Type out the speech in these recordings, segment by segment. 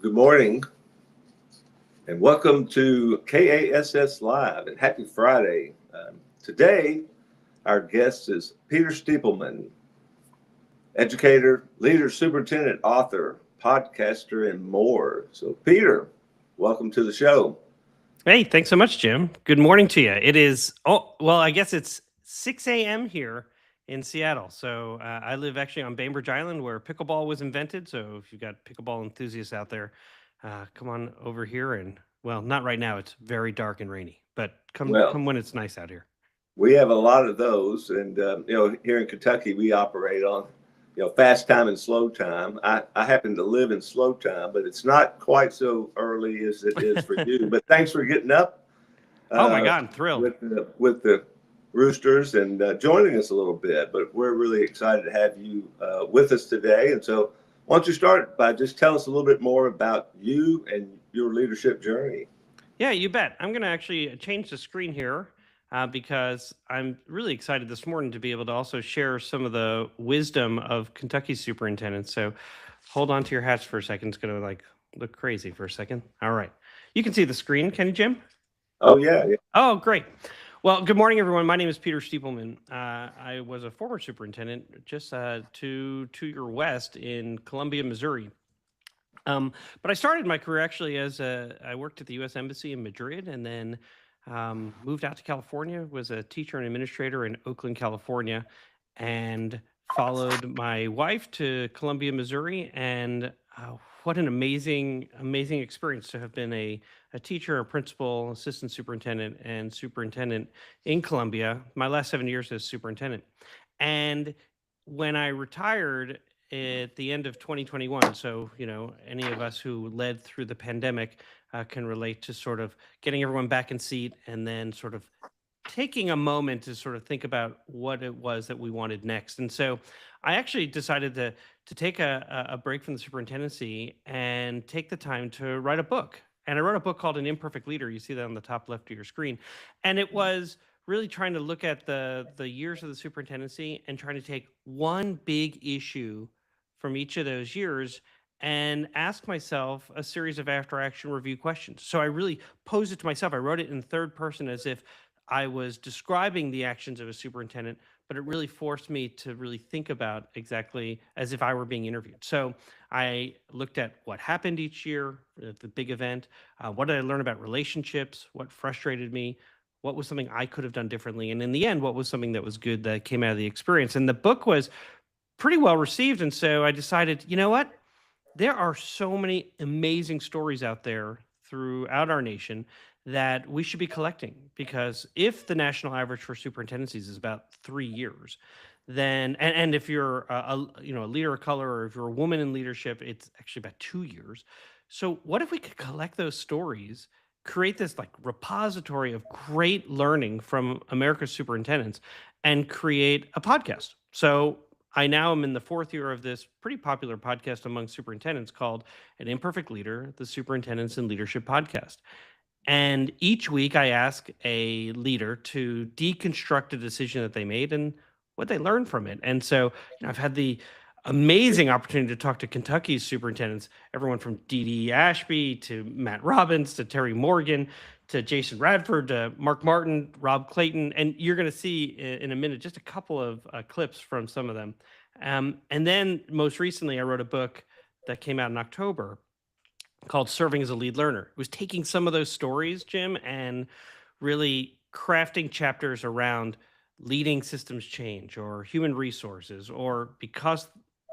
Good morning and welcome to KASS Live and happy Friday. Today, our guest is Peter Stiepleman, educator, leader, superintendent, author, podcaster, and more. So, Peter, welcome to the show. Hey, thanks so much, Jim. Good morning to you. It is, I guess it's 6 a.m. here in Seattle. So I live actually on Bainbridge Island where pickleball was invented. So if you've got pickleball enthusiasts out there, come on over here. And well, not right now. It's very dark and rainy, but come Well, when it's nice out here. we have a lot of those. And, here in Kentucky, we operate on, fast time and slow time. I happen to live in slow time, but it's not quite so early as it is for you. But thanks for getting up. Oh my God, I'm thrilled. With the Roosters and joining us a little bit. But we're really excited to have you with us today. And so why don't you start by just tell us a little bit more about you and your leadership journey? Yeah, you bet. I'm going to actually change the screen here because I'm really excited this morning to be able to also share some of the wisdom of Kentucky superintendents. So hold on to your hats for a second. It's going to look crazy for a second. All right. You can see the screen, can you, Jim? Oh, yeah. Oh, great. Well, good morning, everyone. My name is Peter Stiepleman. I was a former superintendent just to your west in Columbia, Missouri. But I started my career actually as I worked at the U.S. Embassy in Madrid and then moved out to California, was a teacher and administrator in Oakland, California, and followed my wife to Columbia, Missouri. And what an amazing experience to have been a teacher, a principal, assistant superintendent, and superintendent in Columbia. My last 7 years as superintendent. And when I retired at the end of 2021, so any of us who led through the pandemic can relate to sort of getting everyone back in seat and then sort of taking a moment to sort of think about what it was that we wanted next. And so I actually decided to take a break from the superintendency and take the time to write a book. And I wrote a book called An Imperfect Leader. You see that on the top left of your screen. And it was really trying to look at the years of the superintendency and trying to take one big issue from each of those years and ask myself a series of after action review questions. So I really posed it to myself. I wrote it in third person as if I was describing the actions of a superintendent, but it really forced me to really think about exactly as if I were being interviewed. So I looked at what happened each year, the big event. What did I learn about relationships? What frustrated me? What was something I could have done differently? And in the end, what was something that was good that came out of the experience? And the book was pretty well received. And so I decided, you know what? There are so many amazing stories out there throughout our nation that we should be collecting, because if the national average for superintendencies is about 3 years, then and if you're a leader of color, or if you're a woman in leadership, it's actually about 2 years. So what if we could collect those stories, create this repository of great learning from America's superintendents, and create a podcast? So I now am in the fourth year of this pretty popular podcast among superintendents called An Imperfect Leader, the Superintendents and Leadership Podcast. And each week I ask a leader to deconstruct a decision that they made and what they learned from it. And so I've had the amazing opportunity to talk to Kentucky's superintendents, everyone from Dee Ashby to Matt Robbins to Terry Morgan to Jason Radford to Mark Martin, Rob Clayton. And you're going to see in a minute just a couple of clips from some of them. And then most recently, I wrote a book that came out in October called Serving as a Lead Learner. It was taking some of those stories, Jim, and really crafting chapters around leading systems change or human resources, or because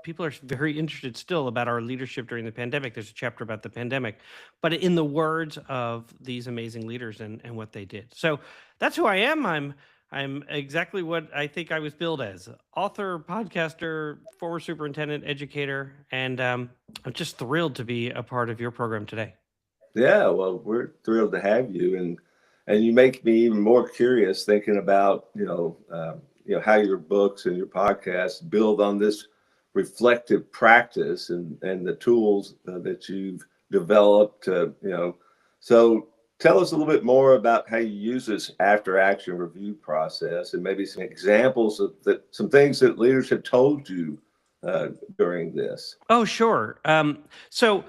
people are very interested still about our leadership during the pandemic. There's a chapter about the pandemic, but in the words of these amazing leaders and what they did. So that's who I am. I'm exactly what I think I was billed as: author, podcaster, former superintendent, educator, and I'm just thrilled to be a part of your program today. Yeah, well, we're thrilled to have you, and you make me even more curious thinking about how your books and your podcasts build on this reflective practice and the tools that you've developed. So tell us a little bit more about how you use this after action review process, and maybe some examples of some things that leaders have told you during this. Oh, sure. So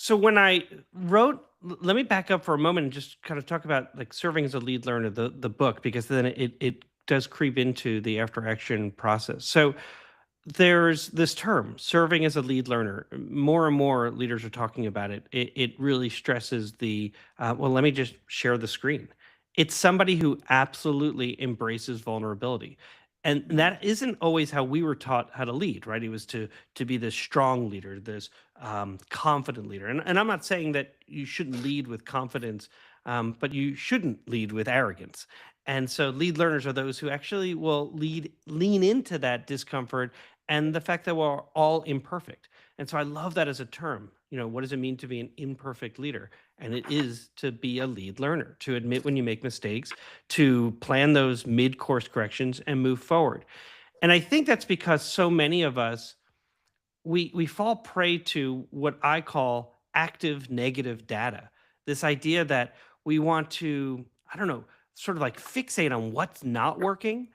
So when I wrote, let me back up for a moment and just kind of talk about like serving as a lead learner, the book, because then it does creep into the after action process. So there's this term, serving as a lead learner. More and more leaders are talking about it. It really stresses well, let me just share the screen. It's somebody who absolutely embraces vulnerability. And that isn't always how we were taught how to lead, right? It was to be this strong leader, this confident leader. And I'm not saying that you shouldn't lead with confidence, but you shouldn't lead with arrogance. And so lead learners are those who actually will lean into that discomfort and the fact that we're all imperfect. And so I love that as a term. What does it mean to be an imperfect leader? And it is to be a lead learner, to admit when you make mistakes, to plan those mid-course corrections and move forward. And I think that's because so many of us, we fall prey to what I call active negative data. This idea that we want to, I don't know, sort of like fixate on what's not working,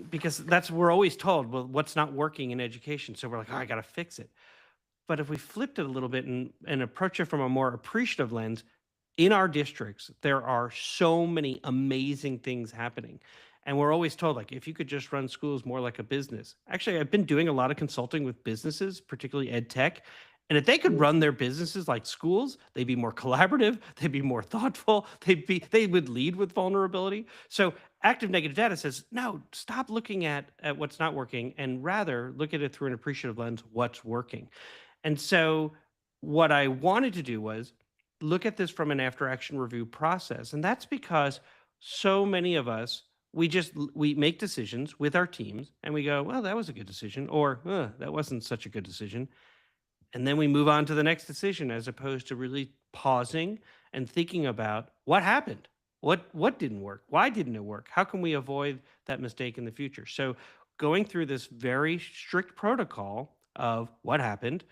because we're always told, well, what's not working in education. So we're like, oh, I got to fix it. But if we flipped it a little bit and approach it from a more appreciative lens, in our districts, there are so many amazing things happening. And we're always told, like, if you could just run schools more like a business. Actually, I've been doing a lot of consulting with businesses, particularly ed tech. And if they could run their businesses like schools, they'd be more collaborative, they'd be more thoughtful, they would lead with vulnerability. So active negative data says, no, stop looking at what's not working and rather look at it through an appreciative lens, what's working. And so what I wanted to do was look at this from an after action review process. And that's because so many of us, we make decisions with our teams and we go, well, that was a good decision, or that wasn't such a good decision. And then we move on to the next decision, as opposed to really pausing and thinking about what happened. What didn't work? Why didn't it work? How can we avoid that mistake in the future? So going through this very strict protocol of what happened,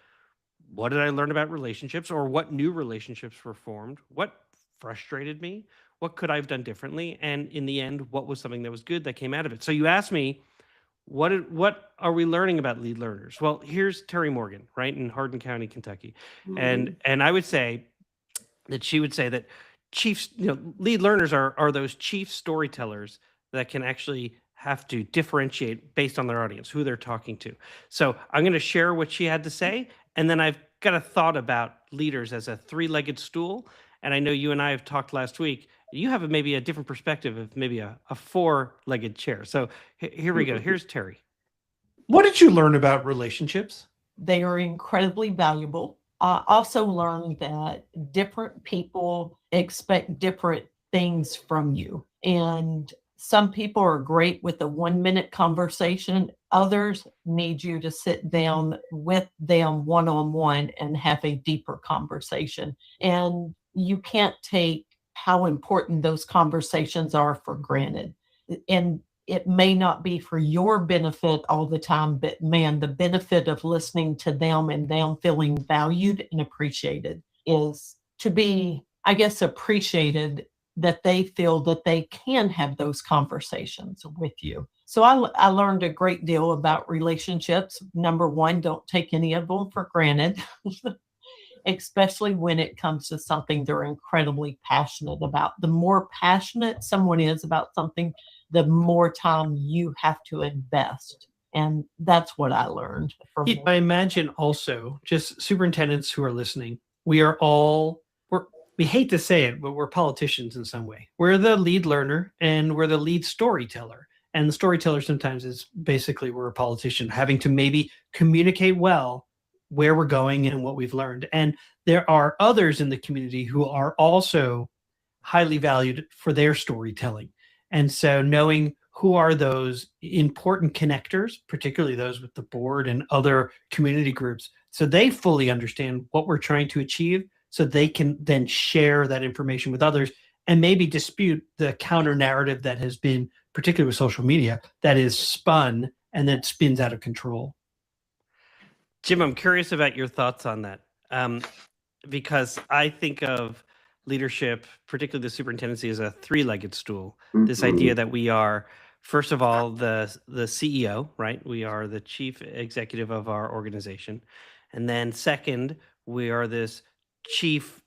what did I learn about relationships, or what new relationships were formed? What frustrated me? What could I have done differently? And in the end, what was something that was good that came out of it? So you asked me, what are we learning about lead learners? Well, here's Terry Morgan, right, in Hardin County, Kentucky. And I would say that she would say that lead learners are those chief storytellers that can actually have to differentiate based on their audience, who they're talking to. So I'm going to share what she had to say, and then I've got a thought about leaders as a three-legged stool. And I know you and I have talked last week. You have maybe a different perspective of maybe a four-legged chair. So here we go. Here's Terry. What did you learn about relationships? They are incredibly valuable. I also learned that different people expect different things from you. And some people are great with a 1-minute conversation. Others need you to sit down with them one-on-one and have a deeper conversation. And you can't take how important those conversations are for granted. And it may not be for your benefit all the time, but man, the benefit of listening to them and them feeling valued and appreciated is to be, I guess, appreciated that they feel that they can have those conversations with you. So I learned a great deal about relationships. Number one, don't take any of them for granted. Especially when it comes to something they're incredibly passionate about. The more passionate someone is about something, the more time you have to invest. And that's what I learned. I imagine also, just superintendents who are listening, we hate to say it, but we're politicians in some way. We're the lead learner and we're the lead storyteller. And the storyteller sometimes is basically, we're a politician having to maybe communicate well where we're going and what we've learned. And there are others in the community who are also highly valued for their storytelling. And so knowing who are those important connectors, particularly those with the board and other community groups, so they fully understand what we're trying to achieve, so they can then share that information with others and maybe dispute the counter narrative that has been, particularly with social media, that is spun and then spins out of control. Jim, I'm curious about your thoughts on that, because I think of leadership, particularly the superintendency, as a three-legged stool. This idea that we are, first of all, the CEO, right? We are the chief executive of our organization. And then second, we are this chief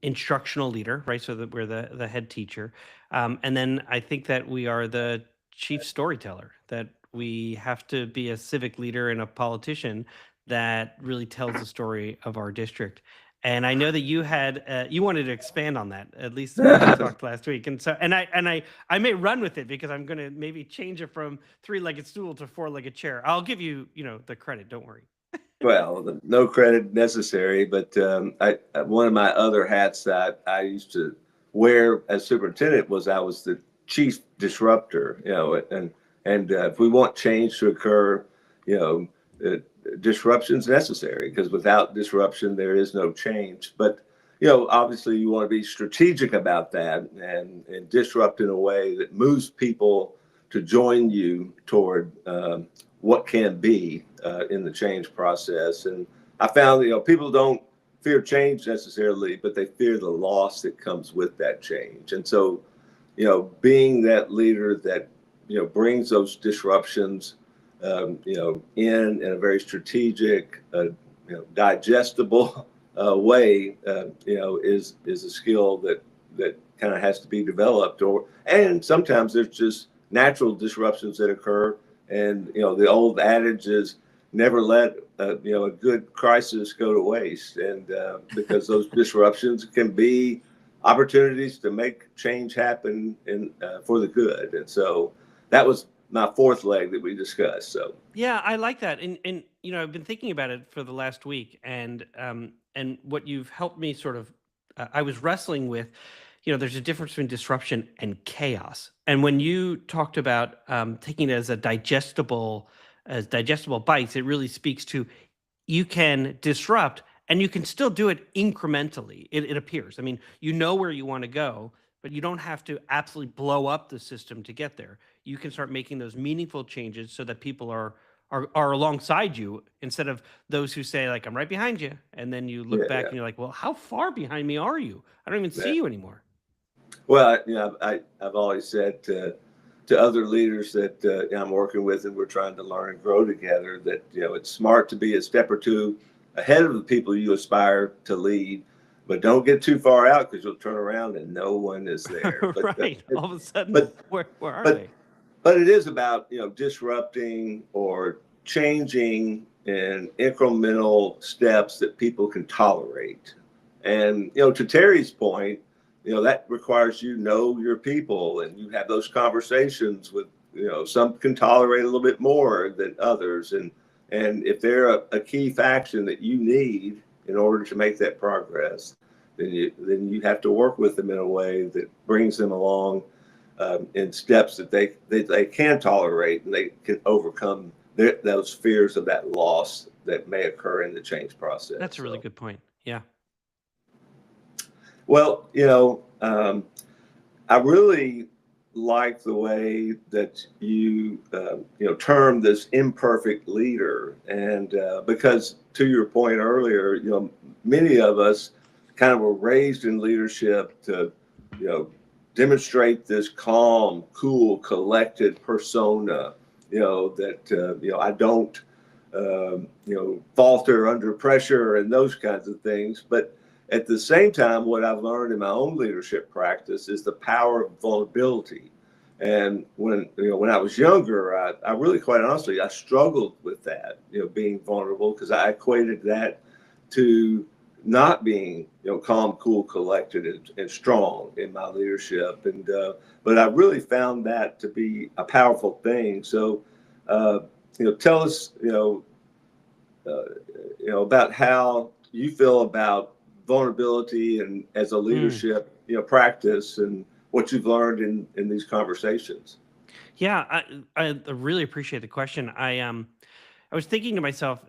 instructional leader, right? So that we're the head teacher. And then I think that we are the chief storyteller, that we have to be a civic leader and a politician that really tells the story of our district. And I know that you had you wanted to expand on that, at least when we talked last week. And so I may run with it because I'm going to maybe change it from three-legged stool to four-legged chair. I'll give you, the credit. Don't worry. Well, no credit necessary, but one of my other hats that I used to wear as superintendent was I was the chief disruptor. And if we want change to occur, you know, disruption's necessary, because without disruption there is no change. But obviously you want to be strategic about that and disrupt in a way that moves people to join you toward what can be in the change process. And I found people don't fear change necessarily, but they fear the loss that comes with that change. And so being that leader that brings those disruptions in a very strategic, digestible way, is a skill that kind of has to be developed. And sometimes there's just natural disruptions that occur, and the old adage is never let a good crisis go to waste, and because those disruptions can be opportunities to make change happen for the good. And so that was my fourth leg that we discussed. So Yeah, I like that, and I've been thinking about it for the last week, and what you've helped me sort of, I was wrestling with, there's a difference between disruption and chaos, and when you talked about taking it as digestible bites, it really speaks to you can disrupt and you can still do it incrementally. It appears. I mean, you know where you want to go, but you don't have to absolutely blow up the system to get there. You can start making those meaningful changes so that people are alongside you, instead of those who say, like, I'm right behind you, and then you look back yeah, and you're like, well, how far behind me are you? I don't even yeah. see you anymore. Well, I've always said to other leaders that I'm working with and we're trying to learn and grow together that it's smart to be a step or two ahead of the people you aspire to lead, but don't get too far out, because you'll turn around and no one is there. But Right. All of a sudden, but where are but they? but it is about disrupting or changing in incremental steps that people can tolerate. And to Terry's point, that requires know your people, and you have those conversations with some can tolerate a little bit more than others, and if they're a key faction that you need in order to make that progress, then you have to work with them in a way that brings them along in steps that they can tolerate, and they can overcome those fears of that loss that may occur in the change process. That's a really good point. Yeah. Well, I really like the way that you term this imperfect leader, and because to your point earlier, many of us kind of were raised in leadership to demonstrate this calm, cool, collected persona, that I don't falter under pressure and those kinds of things. But at the same time, what I've learned in my own leadership practice is the power of vulnerability. And when I was younger, I really, quite honestly, I struggled with that, being vulnerable, because I equated that to not being calm, cool, collected, and strong in my leadership. And but I really found that to be a powerful thing. So tell us about how you feel about vulnerability and as a leadership practice, and what you've learned in these conversations. Yeah, I really appreciate the question. I was thinking to myself,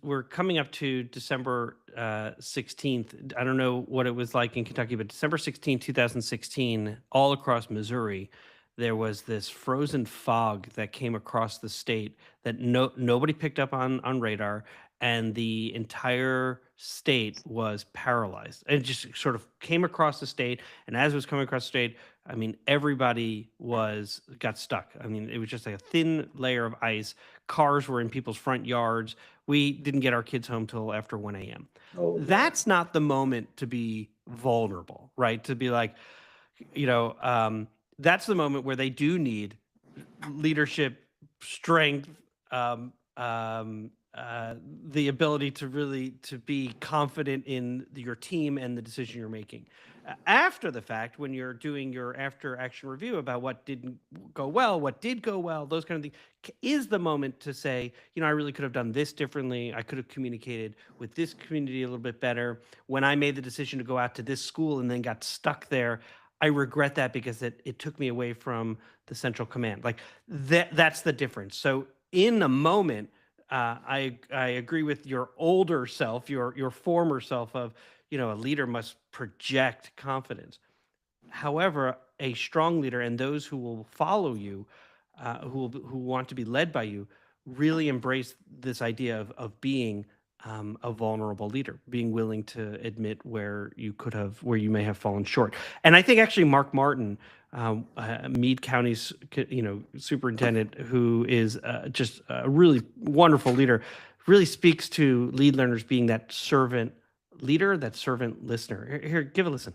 we're coming up to December 16th. I don't know what it was like in Kentucky, but December 16th, 2016, all across Missouri, there was this frozen fog that came across the state that nobody picked up on radar, and the entire state was paralyzed. It just sort of came across the state, and as it was coming across the state, I mean, everybody got stuck. I mean, it was just like a thin layer of ice. Cars were in people's front yards. We didn't get our kids home till after 1 a.m. Oh, That's not the moment to be vulnerable, right? To be like, that's the moment where they do need leadership, strength, um, the ability to really to be confident in your team and the decision you're making. After the fact, when you're doing your after action review about what didn't go well, what did go well, those kind of things, is the moment to say, I really could have done this differently. I could have communicated with this community a little bit better. When I made the decision to go out to this school and then got stuck there, I regret that because it took me away from the central command. Like that's the difference. So in a moment, I agree with your older self, your former self of, a leader must project confidence. However, a strong leader and those who will follow you, who want to be led by you, really embrace this idea of being a vulnerable leader, being willing to admit where you may have fallen short. And I think actually Mark Martin, Meade County's superintendent, who is just a really wonderful leader, really speaks to lead learners being that servant leader, that servant listener. Here, give a listen.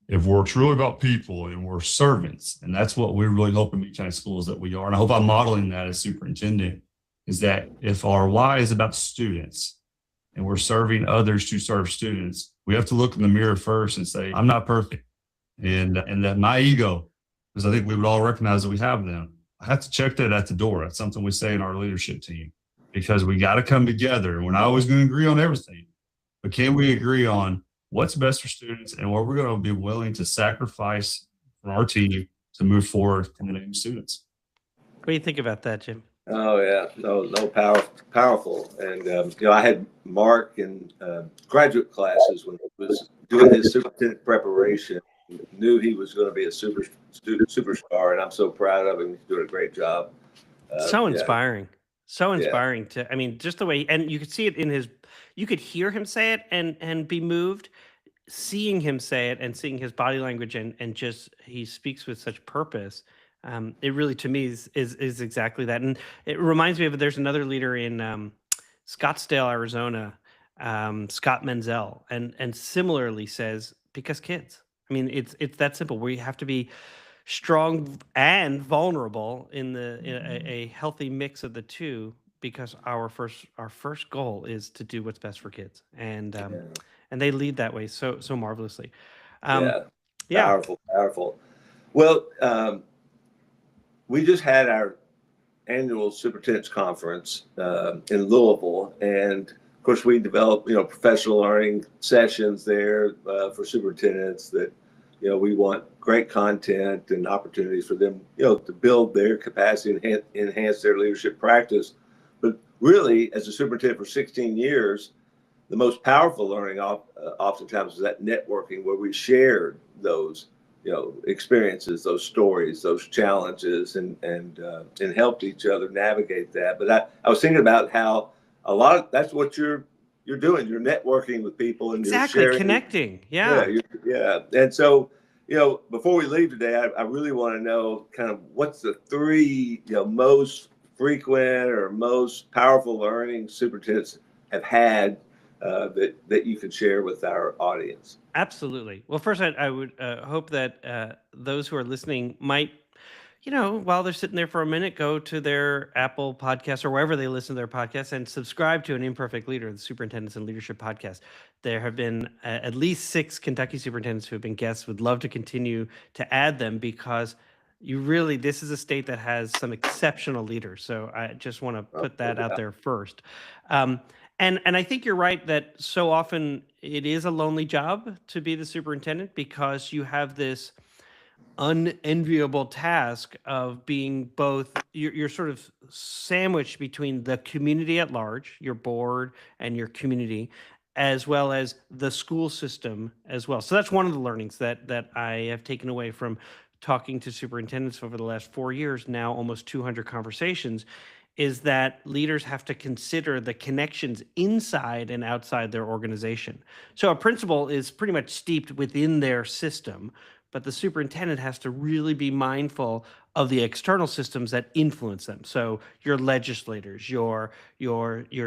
If we're truly about people and we're servants, and that's what we really hope in Meade County Schools that we are, and I hope I'm modeling that as superintendent, is that if our why is about students and we're serving others to serve students, we have to look in the mirror first and say, I'm not perfect. And that my ego, because I think we would all recognize that we have them, I have to check that at the door. That's something we say in our leadership team, because we got to come together. We're not always going to agree on everything, but can we agree on what's best for students and what we're going to be willing to sacrifice for our team to move forward in the name of students? What do you think about that, Jim? Oh yeah, no, powerful. And I had Mark in graduate classes when he was doing his superintendent preparation. Knew he was going to be a superstar, and I'm so proud of him. He's doing a great job. So inspiring. Yeah. So inspiring I mean, just the way, and you could see it in you could hear him say it and be moved, seeing him say it and seeing his body language and just, he speaks with such purpose. It really, to me, is exactly that. And it reminds me of, there's another leader in Scottsdale, Arizona, Scott Menzel, and similarly says, because kids. I mean, it's that simple. We have to be strong and vulnerable in a healthy mix of the two, because our first goal is to do what's best for kids, and they lead that way so marvelously. Powerful. Well, we just had our annual superintendent's conference in Louisville, and of course we developed professional learning sessions there for superintendents that we want great content and opportunities for them to build their capacity and enhance their leadership practice. But really, as a superintendent for 16 years, the most powerful learning oftentimes is that networking, where we shared those experiences, those stories, those challenges, and helped each other navigate that. But I was thinking about how a lot of that's what you're doing. You're networking with people, and exactly, you're sharing, connecting. Yeah. And so before we leave today, I really want to know kind of what's the three most frequent or most powerful learning superintendents have had that you could share with our audience. Absolutely. Well, first, I would hope that those who are listening might, while they're sitting there for a minute, go to their Apple podcast or wherever they listen to their podcasts and subscribe to An Imperfect Leader, the Superintendents and Leadership Podcast. There have been at least 6 Kentucky superintendents who have been guests. Would love to continue to add them, because this is a state that has some exceptional leaders. So I just want to put that out there first. And I think you're right that so often it is a lonely job to be the superintendent, because you have this unenviable task of being both, you're sort of sandwiched between the community at large, your board and your community, as well as the school system as well. So that's one of the learnings that I have taken away from talking to superintendents over the last 4 years, now almost 200 conversations, is that leaders have to consider the connections inside and outside their organization. So a principal is pretty much steeped within their system, but the superintendent has to really be mindful of the external systems that influence them. So your legislators, your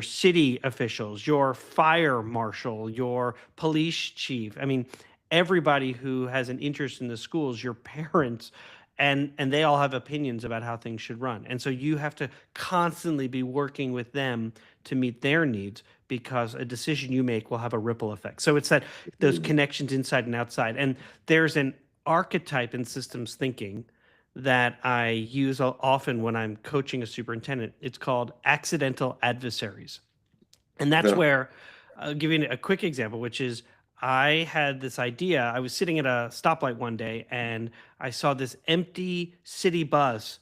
city officials, your fire marshal, your police chief. I mean, everybody who has an interest in the schools, your parents, and they all have opinions about how things should run. And so you have to constantly be working with them to meet their needs, because a decision you make will have a ripple effect. So it's that those connections inside and outside. And there's an archetype in systems thinking that I use often when I'm coaching a superintendent. It's called accidental adversaries. And that's Yeah. where I'll give you a quick example, which is I had this idea. I was sitting at a stoplight one day and I saw this empty city bus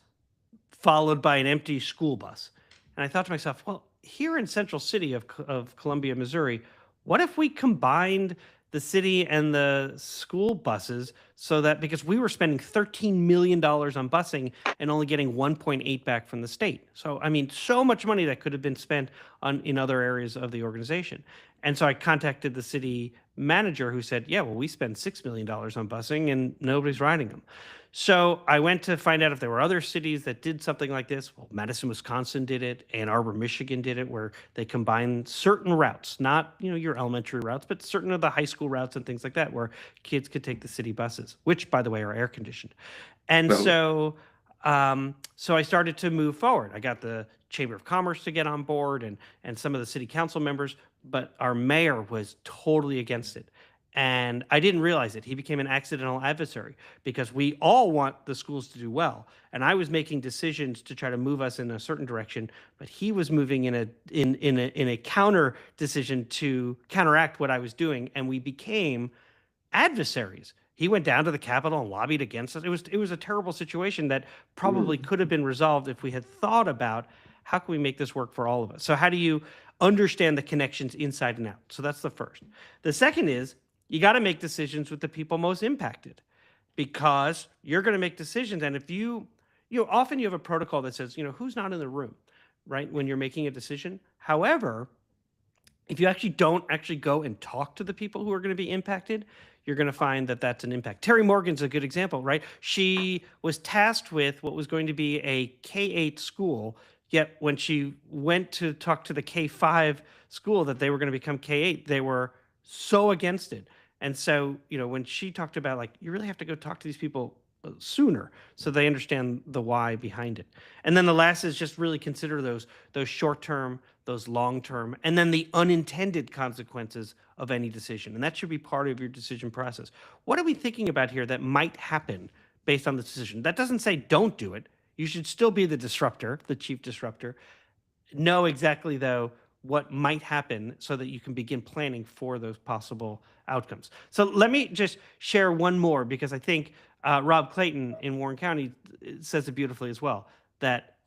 followed by an empty school bus. And I thought to myself, well, here in Central City of Columbia, Missouri, what if we combined the city and the school buses so that, because we were spending $13 million on busing and only getting 1.8 back from the state. So, I mean, so much money that could have been spent in other areas of the organization. And so I contacted the city manager who said, yeah, well, we spend $6 million on busing and nobody's riding them. So I went to find out if there were other cities that did something like this. Well, Madison, Wisconsin did it. Ann Arbor, Michigan did it, where they combined certain routes, not your elementary routes, but certain of the high school routes and things like that, where kids could take the city buses, which, by the way, are air conditioned. And so I started to move forward. I got the Chamber of Commerce to get on board and some of the city council members, but our mayor was totally against it. And I didn't realize it. He became an accidental adversary because we all want the schools to do well. And I was making decisions to try to move us in a certain direction, but he was moving in a counter decision to counteract what I was doing. And we became adversaries. He went down to the Capitol and lobbied against us. It was a terrible situation that probably could have been resolved if we had thought about how can we make this work for all of us. So how do you understand the connections inside and out? So that's the first. The second is, you got to make decisions with the people most impacted, because you're going to make decisions. And if often you have a protocol that says, who's not in the room, right? When you're making a decision. However, if you actually don't go and talk to the people who are going to be impacted, you're going to find that that's an impact. Terry Morgan's a good example, right? She was tasked with what was going to be a K-8 school. Yet when she went to talk to the K-5 school that they were going to become K-8, they were so against it. And so, when she talked about you really have to go talk to these people sooner so they understand the why behind it. And then the last is just really consider those short-term, those long-term, and then the unintended consequences of any decision. And that should be part of your decision process. What are we thinking about here that might happen based on the decision? That doesn't say don't do it. You should still be the disruptor, the chief disruptor. Know exactly, though, what might happen so that you can begin planning for those possible outcomes. So let me just share one more, because I think Rob Clayton in Warren County says it beautifully as well.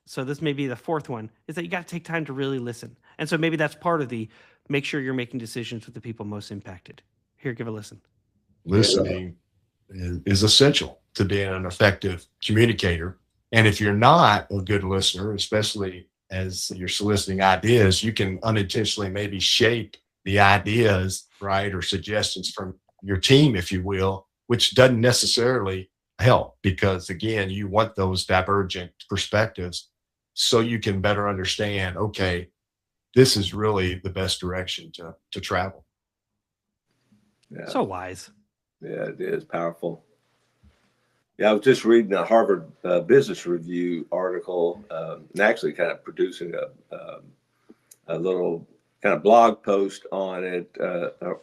So this may be the fourth one, is that you got to take time to really listen. And so maybe that's part of the make sure you're making decisions with the people most impacted. Here, give a listen. Listening is essential to being an effective communicator. And if you're not a good listener, especially as you're soliciting ideas, you can unintentionally maybe shape the ideas, right, or suggestions from your team, if you will, which doesn't necessarily help, because again, you want those divergent perspectives so you can better understand, okay, this is really the best direction to travel. Yeah. So wise. Yeah, it is powerful. Yeah, I was just reading a Harvard Business Review article, and actually kind of producing a little kind of blog post on it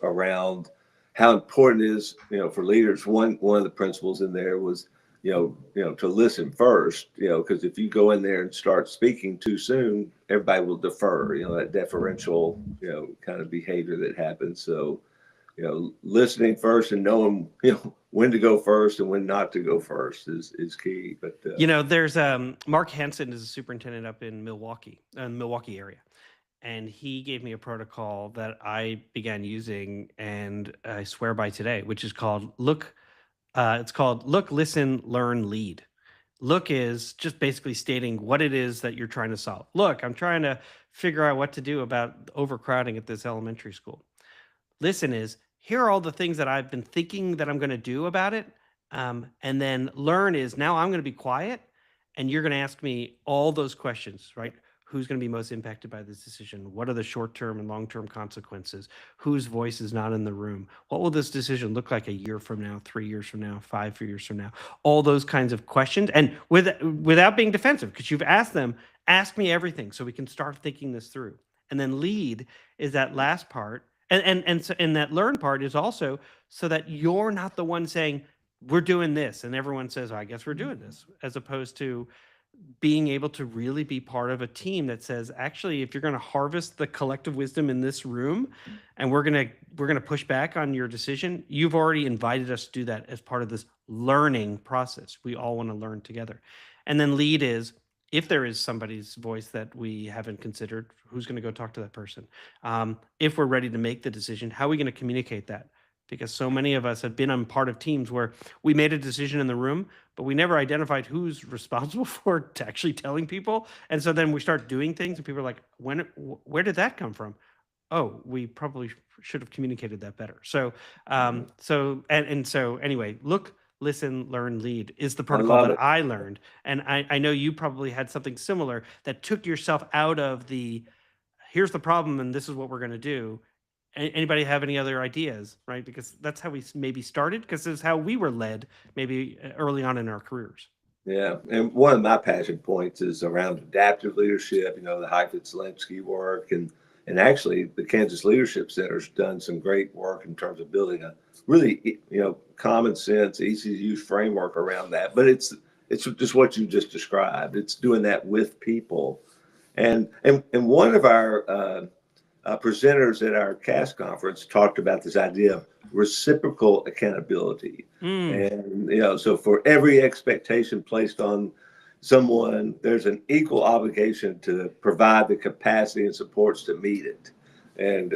around how important it is, for leaders. One of the principles in there was, to listen first, because if you go in there and start speaking too soon, everybody will defer, that deferential, kind of behavior that happens. So, listening first and knowing, when to go first and when not to go first is key. But there's Mark Hansen is a superintendent up in Milwaukee, in the Milwaukee area, and he gave me a protocol that I began using and I swear by today, which is called look. It's called Look, Listen, Learn, Lead. Look is just basically stating what it is that you're trying to solve. Look, I'm trying to figure out what to do about overcrowding at this elementary school. Listen is, here are all the things that I've been thinking that I'm going to do about it. And then learn is now I'm going to be quiet and you're going to ask me all those questions, right? Who's going to be most impacted by this decision? What are the short-term and long-term consequences? Whose voice is not in the room? What will this decision look like a year from now, 3 years from now, 5 years from now? All those kinds of questions, and without being defensive, because you've asked them, ask me everything so we can start thinking this through. And then lead is that last part. And that learn part is also so that you're not the one saying, we're doing this, and everyone says, I guess we're doing this, as opposed to being able to really be part of a team that says, actually, if you're going to harvest the collective wisdom in this room and we're going to push back on your decision, you've already invited us to do that as part of this learning process. We all want to learn together. And then lead is, if there is somebody's voice that we haven't considered, who's going to go talk to that person? If we're ready to make the decision, how are we going to communicate that? Because so many of us have been on part of teams where we made a decision in the room, but we never identified who's responsible for it to actually telling people. And so then we start doing things and people are like, where did that come from? Oh, we probably should have communicated that better. So, so anyway, look, listen, learn, lead is the protocol love that it. I learned. And I know you probably had something similar that took yourself out of the, here's the problem and this is what we're going to do. Anybody have any other ideas, right? Because that's how we maybe started, because this is how we were led maybe early on in our careers. Yeah, and one of my passion points is around adaptive leadership. The Heifetz-Zelensky work, and actually the Kansas Leadership Center's done some great work in terms of building a really common sense, easy to use framework around that. But it's just what you just described. It's doing that with people, and one of our presenters at our KASS conference talked about this idea of reciprocal accountability. And, so for every expectation placed on someone, there's an equal obligation to provide the capacity and supports to meet it. And,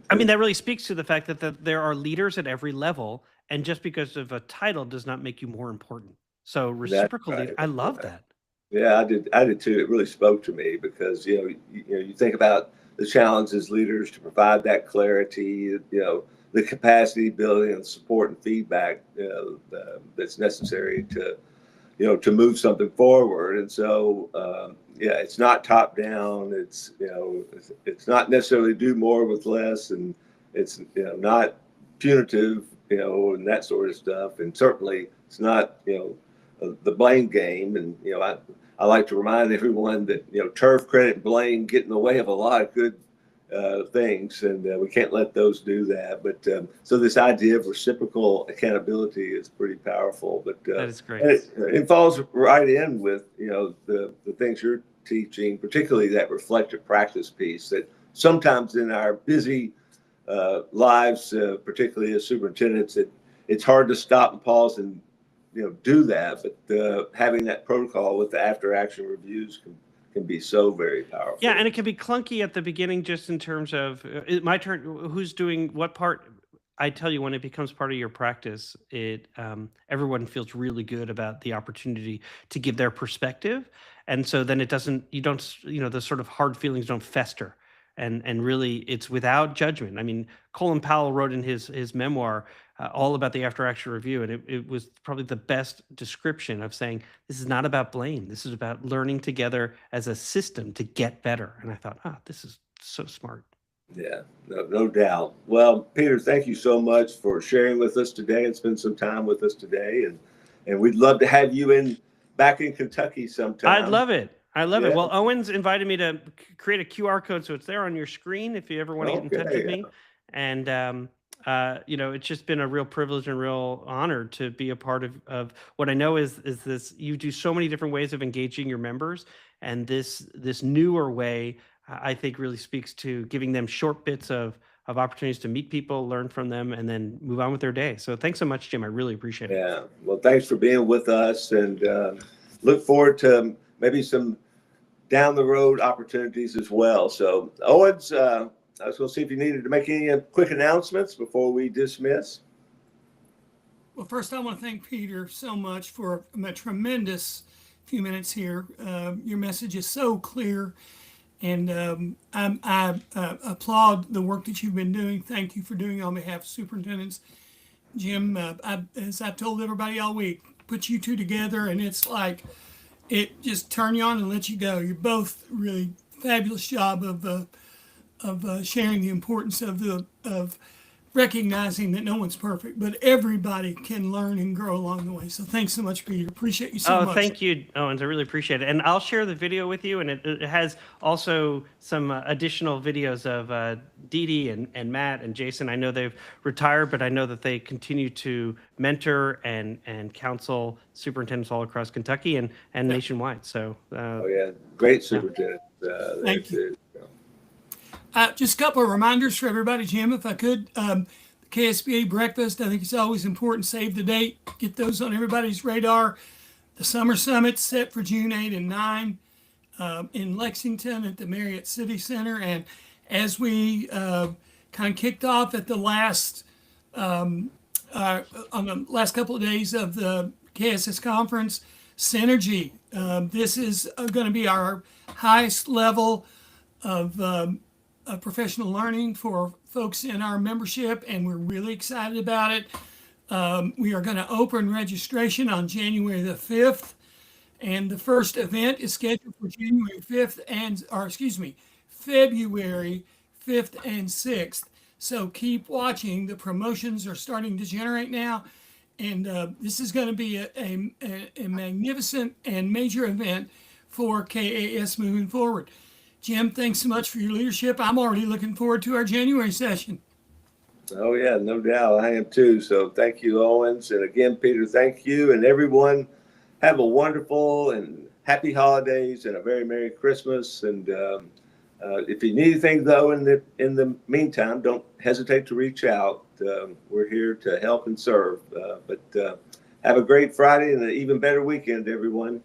I mean, that really speaks to the fact that there are leaders at every level, and just because of a title does not make you more important. So reciprocal right, leader, I love that. Yeah, I did too. It really spoke to me because you think about the challenges leaders to provide that clarity, the capacity building and support and feedback that's necessary to move something forward. And so it's not top down. It's not necessarily do more with less, and it's not punitive, and that sort of stuff. And certainly it's not the blame game. And I like to remind everyone that turf, credit, and blame get in the way of a lot of good things, and we can't let those do that. But so this idea of reciprocal accountability is pretty powerful. But That is great. and it falls right in with the things you're teaching, particularly that reflective practice piece. That sometimes in our busy lives, particularly as superintendents, it's hard to stop and pause and do that, but having that protocol with the after action reviews can be so very powerful. Yeah, and it can be clunky at the beginning, just in terms of my turn, who's doing what part. I tell you, when it becomes part of your practice, everyone feels really good about the opportunity to give their perspective, and so then the sort of hard feelings don't fester. And really, it's without judgment. I mean, Colin Powell wrote in his memoir all about the after action review, and it was probably the best description of saying this is not about blame. This is about learning together as a system to get better. And I thought, this is so smart. Yeah, no doubt. Well, Peter, thank you so much for sharing with us today and spend some time with us today, and we'd love to have you back in Kentucky sometime. I'd love it. I love it. Yeah. Well, Owen's invited me to create a QR code, so it's there on your screen if you ever want to get in touch with me. And it's just been a real privilege and real honor to be a part of what I know is this. You do so many different ways of engaging your members, and this newer way, I think, really speaks to giving them short bits of opportunities to meet people, learn from them, and then move on with their day. So thanks so much, Jim. I really appreciate it. Yeah. Well, thanks for being with us, and look forward to maybe some down the road opportunities as well. So, Owens, I was going to see if you needed to make any quick announcements before we dismiss. Well, first, I want to thank Peter so much for a tremendous few minutes here. Your message is so clear, and I applaud the work that you've been doing. Thank you for doing it on behalf of superintendents. Jim, as I've told everybody all week, put you two together, and it's like it just turn you on and let you go. You're both really fabulous job of sharing the importance of recognizing that no one's perfect, but everybody can learn and grow along the way. So thanks so much, Peter. Appreciate you so Oh, much. thank you, Owens. I really appreciate it. And I'll share the video with you. And it has also some additional videos of Dee Dee and Matt and Jason. I know they've retired, but I know that they continue to mentor and counsel superintendents all across Kentucky and nationwide. So, Oh yeah, great superintendent. Thank you. Just a couple of reminders for everybody, Jim, if I could. The KSBA breakfast, I think it's always important. Save the date, get those on everybody's radar. The summer summit set for June 8 and 9 in Lexington at the Marriott City Center. And as we kind of kicked off at the last on the last couple of days of the KSS conference, Synergy. This is going to be our highest level of professional learning for folks in our membership, and we're really excited about it. We are going to open registration on January the 5th, and the first event is scheduled for January 5th February 5th and 6th. So keep watching. The promotions are starting to generate now, and this is going to be a magnificent and major event for KAS moving forward. Jim, thanks so much for your leadership. I'm already looking forward to our January session. Oh yeah, no doubt. I am too. So thank you, Owens. And again, Peter, thank you. And everyone, have a wonderful and happy holidays and a very Merry Christmas. And if you need anything though, in the meantime, don't hesitate to reach out. We're here to help and serve. But have a great Friday and an even better weekend, everyone.